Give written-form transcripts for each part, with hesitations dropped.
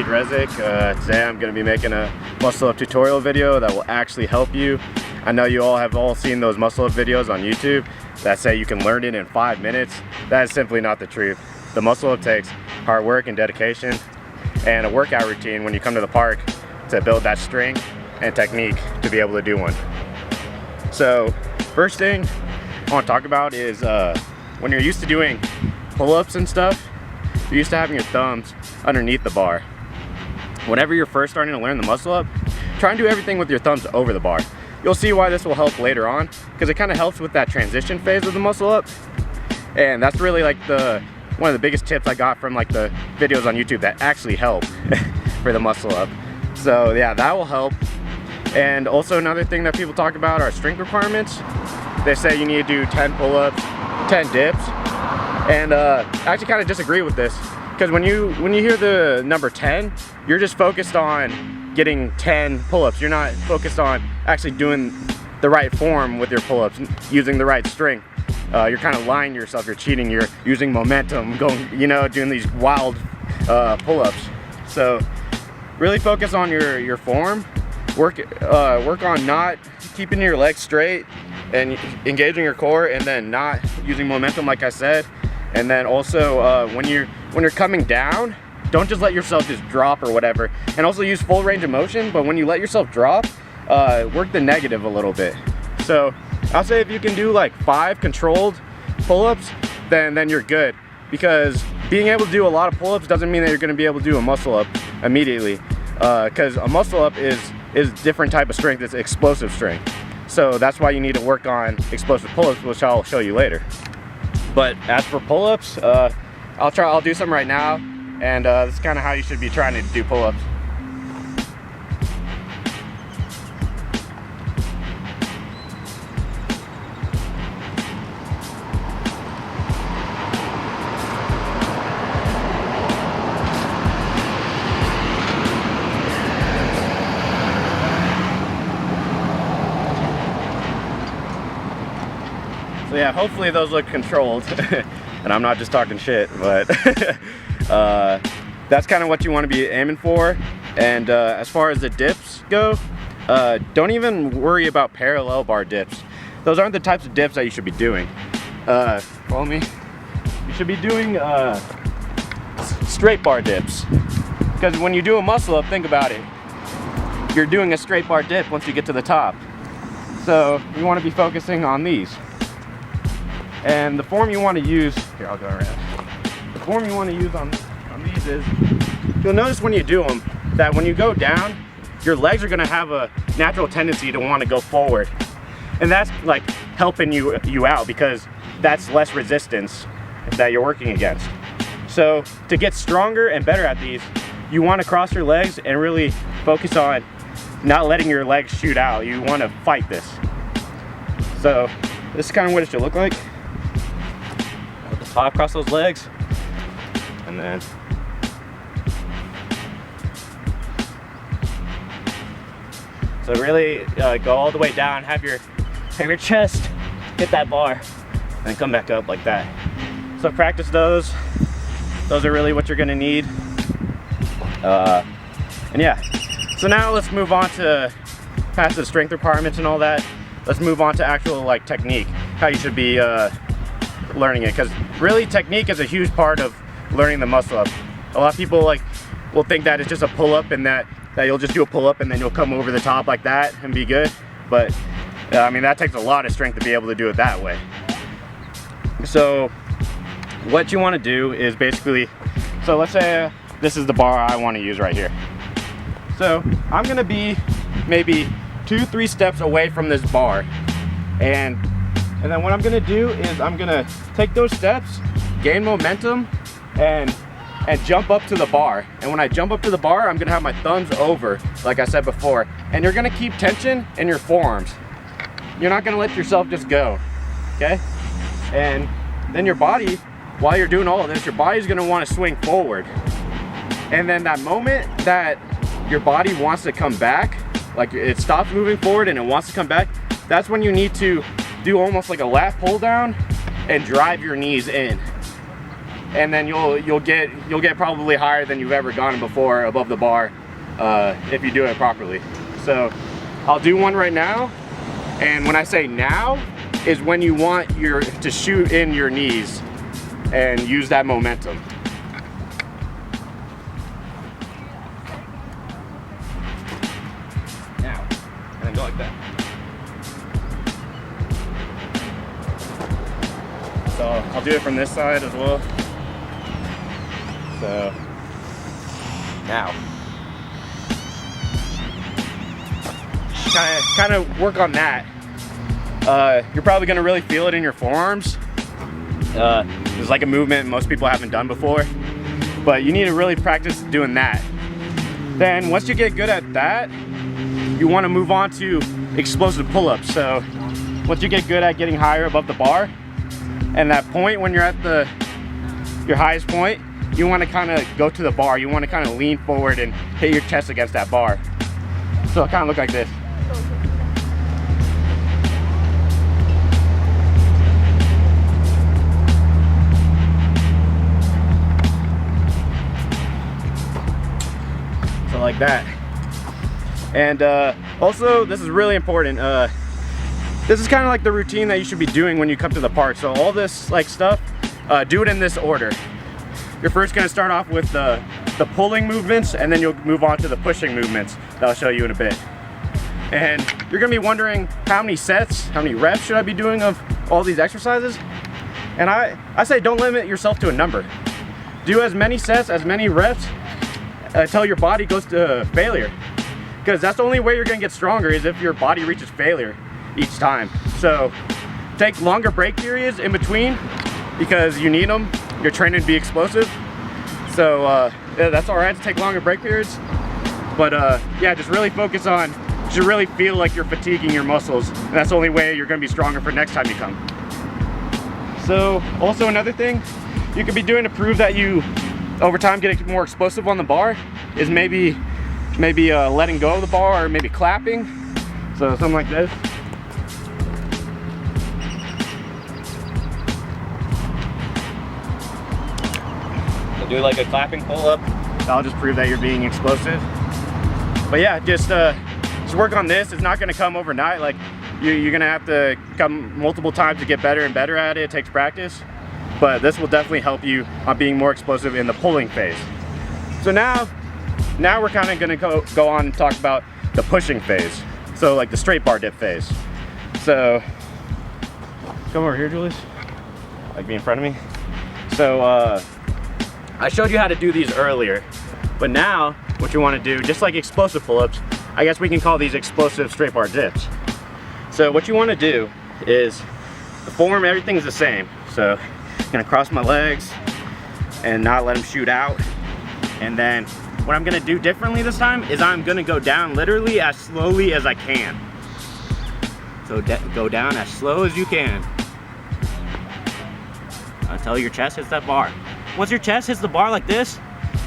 Rashid Rezik. Today I'm going to be making a muscle up tutorial video that will actually help you. I know you all have seen those muscle up videos on YouTube that say you can learn it in 5 minutes. That is simply not the truth. The muscle up takes hard work and dedication and a workout routine when you come to the park to build that strength and technique to be able to do one. So first thing I want to talk about is when you're used to doing pull-ups and stuff, you're used to having your thumbs underneath the bar. Whenever you're first starting to learn the muscle up, try and do everything with your thumbs over the bar. You'll see why this will help later on, because it kind of helps with that transition phase of the muscle up. And that's really like one of the biggest tips I got from like the videos on YouTube that actually help for the muscle up. So yeah, that will help. And also another thing that people talk about are strength requirements. They say you need to do 10 pull-ups, 10 dips. And I actually kind of disagree with this, because when you hear the number 10, you're just focused on getting 10 pull-ups. You're not focused on actually doing the right form with your pull-ups, using the right strength. You're kind of lying to yourself. You're cheating. You're using momentum, doing these wild pull-ups. So really focus on your form. Work on not keeping your legs straight and engaging your core, and then not using momentum, like I said. And then also when you're coming down, don't just let yourself just drop or whatever. And also use full range of motion, but when you let yourself drop, work the negative a little bit. So I'll say if you can do like 5 controlled pull-ups, then you're good. Because being able to do a lot of pull-ups doesn't mean that you're gonna be able to do a muscle up immediately. Because a muscle up is different type of strength. It's explosive strength. So that's why you need to work on explosive pull-ups, which I'll show you later. But as for pull-ups, I'll do some right now, and this is kind of how you should be trying to do pull-ups. So yeah, hopefully those look controlled, and I'm not just talking shit, but that's kind of what you want to be aiming for. And as far as the dips go, don't even worry about parallel bar dips. Those aren't the types of dips that you should be doing. Follow me. You should be doing straight bar dips, because when you do a muscle up, think about it, you're doing a straight bar dip once you get to the top. So you want to be focusing on these. And the form you want to use, here I'll go around. The form you want to use on these is, you'll notice when you do them, that when you go down, your legs are going to have a natural tendency to want to go forward. And that's like helping you out, because that's less resistance that you're working against. So to get stronger and better at these, you want to cross your legs and really focus on not letting your legs shoot out. You want to fight this. So this is kind of what it should look like. Top, cross those legs, and then so really go all the way down, have your chest hit that bar, and then come back up like that. So practice those are really what you're gonna need. And yeah, so now let's move on to past the strength requirements and all that. Let's move on to actual like technique, how you should be learning it, because really technique is a huge part of learning the muscle up. A lot of people will think that it's just a pull-up, and that you'll just do a pull-up and then you'll come over the top like that and be good. But I mean, that takes a lot of strength to be able to do it that way. So what you want to do is basically, so let's say this is the bar I want to use right here. So I'm gonna be maybe 2-3 steps away from this bar, and then what I'm gonna do is I'm gonna take those steps, gain momentum, and jump up to the bar. And when I jump up to the bar, I'm gonna have my thumbs over, like I said before. And you're gonna keep tension in your forearms. You're not gonna let yourself just go, okay? And then your body, while you're doing all of this, your body's gonna wanna swing forward. And then that moment that your body wants to come back, like it stops moving forward and it wants to come back, that's when you need to do almost like a lat pull down and drive your knees in. and then you'll get probably higher than you've ever gone before above the bar if you do it properly. So I'll do one right now, and when I say now is when you want to shoot in your knees and use that momentum. Now, and then go like that. So I'll do it from this side as well. So now, kind of work on that. You're probably gonna really feel it in your forearms. It's like a movement most people haven't done before, but you need to really practice doing that. Then once you get good at that, you want to move on to explosive pull-ups. So once you get good at getting higher above the bar, and that point when you're at your highest point, you want to kind of go to the bar. You want to kind of lean forward and hit your chest against that bar. So it kind of look like this. So like that. And also, this is really important. This is kind of like the routine that you should be doing when you come to the park. So all this like stuff, do it in this order. You're first going to start off with the pulling movements, and then you'll move on to the pushing movements that I'll show you in a bit. And you're going to be wondering how many sets, how many reps should I be doing of all these exercises? And I say don't limit yourself to a number. Do as many sets, as many reps until your body goes to failure. Because that's the only way you're going to get stronger, is if your body reaches failure each time. So take longer break periods in between because you need them. You're training to be explosive. So yeah, that's all right to take longer break periods. But yeah, just really focus on, you should really feel like you're fatiguing your muscles. And that's the only way you're going to be stronger for next time you come. So also another thing you could be doing to prove that you over time get more explosive on the bar is maybe letting go of the bar, or maybe clapping. So something like this. So do like a clapping pull-up. That'll just prove that you're being explosive. But yeah, just work on this. It's not going to come overnight. Like you're going to have to come multiple times to get better and better at it. It takes practice. But this will definitely help you on being more explosive in the pulling phase. So now we're kind of going to go on and talk about the pushing phase. So like the straight bar dip phase. So come over here, Julius. Like be in front of me. So I showed you how to do these earlier, but now what you want to do, just like explosive pull-ups, I guess we can call these explosive straight bar dips. So what you want to do is the form, everything's the same. So I'm gonna cross my legs and not let them shoot out. And then what I'm gonna do differently this time is I'm gonna go down literally as slowly as I can. So go down as slow as you can until your chest hits that bar. Once your chest hits the bar like this,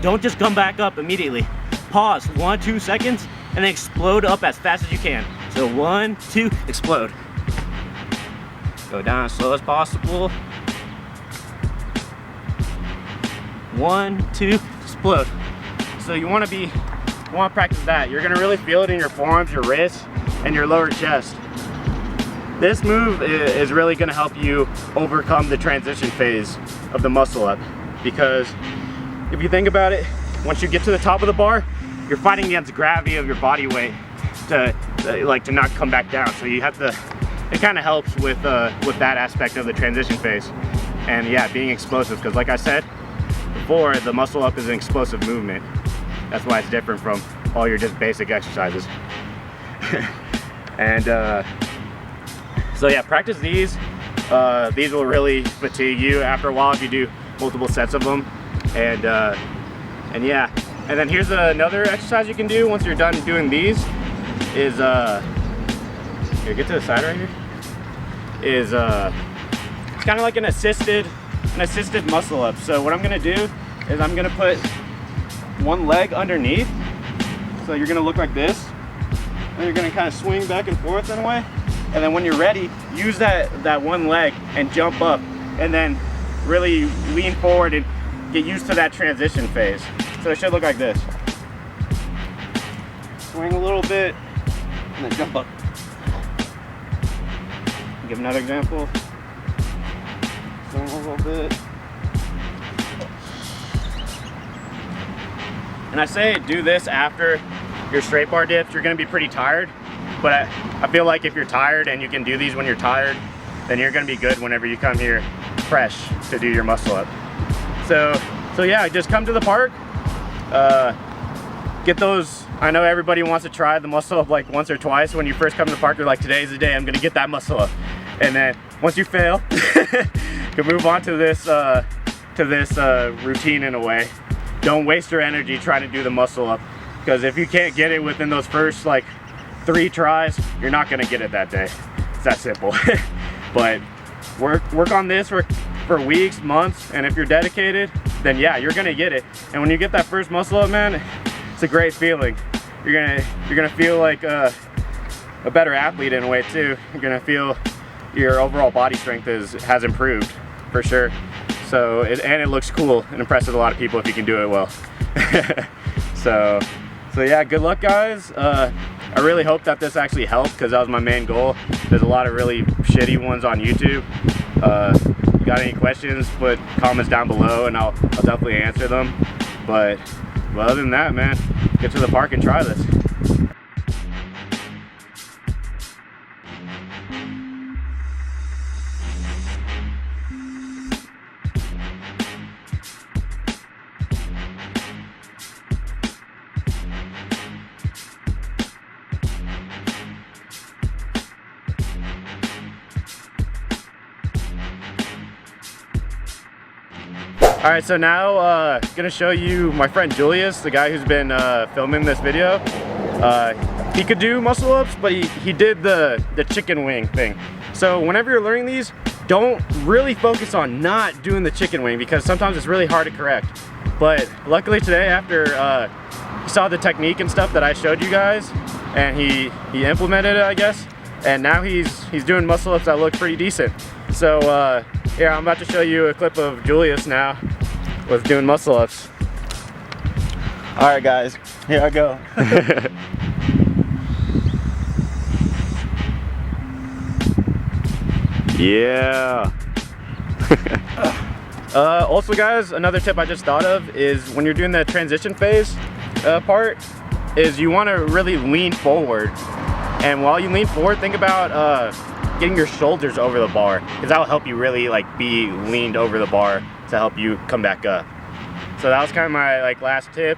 don't just come back up immediately. Pause 1-2 seconds and then explode up as fast as you can. So 1, 2, explode. Go down as slow as possible. 1, 2, explode. So you want to practice that. You're going to really feel it in your forearms, your wrists, and your lower chest. This move is really going to help you overcome the transition phase of the muscle up, because if you think about it, once you get to the top of the bar, you're fighting against gravity of your body weight to not come back down. So you have to. It kind of helps with that aspect of the transition phase, and yeah, being explosive. Because like I said before, the muscle up is an explosive movement. That's why it's different from all your just basic exercises. And so yeah, practice these. These will really fatigue you after a while if you do multiple sets of them. And yeah, and then here's another exercise you can do once you're done doing these. Is here, get to the side right here. Is it's kind of like an assisted muscle up. So what I'm gonna do is I'm gonna put one leg underneath. So you're gonna look like this, and you're gonna kind of swing back and forth in a way. And then when you're ready, use that one leg and jump up, and then really lean forward and get used to that transition phase. So it should look like this. Swing a little bit, and then jump up. Give another example. Swing a little bit. And I say do this after your straight bar dips. You're gonna be pretty tired, but I feel like if you're tired and you can do these when you're tired, then you're gonna be good whenever you come here fresh to do your muscle up. So yeah, just come to the park, get those. I know everybody wants to try the muscle up like once or twice. When you first come to the park, you're like, today's the day I'm gonna get that muscle up. And then once you fail, you can move on to this routine in a way. Don't waste your energy trying to do the muscle up, because if you can't get it within those first like 3 tries, you're not gonna get it that day. It's that simple. But work on this for weeks, months, and if you're dedicated, then yeah, you're gonna get it. And when you get that first muscle up, man, it's a great feeling. You're gonna feel like a better athlete in a way too. You're gonna feel your overall body strength has improved for sure. So it looks cool and impresses a lot of people if you can do it well. so yeah, good luck, guys. I really hope that this actually helped, because that was my main goal. There's a lot of really shitty ones on YouTube. If you got any questions, put comments down below and I'll definitely answer them. But other than that, man, get to the park and try this. All right, so now gonna show you my friend Julius, the guy who's been filming this video. He could do muscle ups, but he did the chicken wing thing. So whenever you're learning these, don't really focus on not doing the chicken wing, because sometimes it's really hard to correct. But luckily today, after he saw the technique and stuff that I showed you guys, and he implemented it, I guess, and now he's doing muscle ups that look pretty decent. So yeah, I'm about to show you a clip of Julius now with doing muscle ups. All right, guys, here I go. Yeah. Also, guys, another tip I just thought of is when you're doing the transition phase part, is you want to really lean forward. And while you lean forward, think about getting your shoulders over the bar, because that will help you really like be leaned over the bar to help you come back up. So that was kind of my like last tip.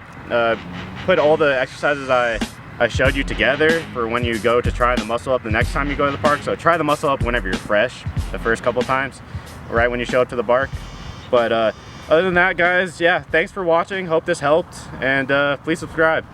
Put all the exercises I showed you together for when you go to try the muscle up the next time you go to the park. So try the muscle up whenever you're fresh, the first couple times, right when you show up to the park. But other than that, guys, yeah, thanks for watching. Hope this helped, and please subscribe.